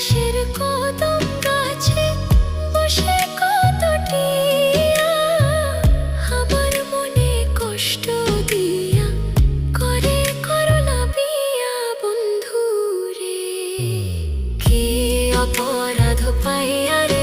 পাশের কদম গাছে বসে কতটিয়া আমার মনে কষ্ট দিয়া করে করলা বিয়া বন্ধু রে। কি অপরাধ পাইয়া রে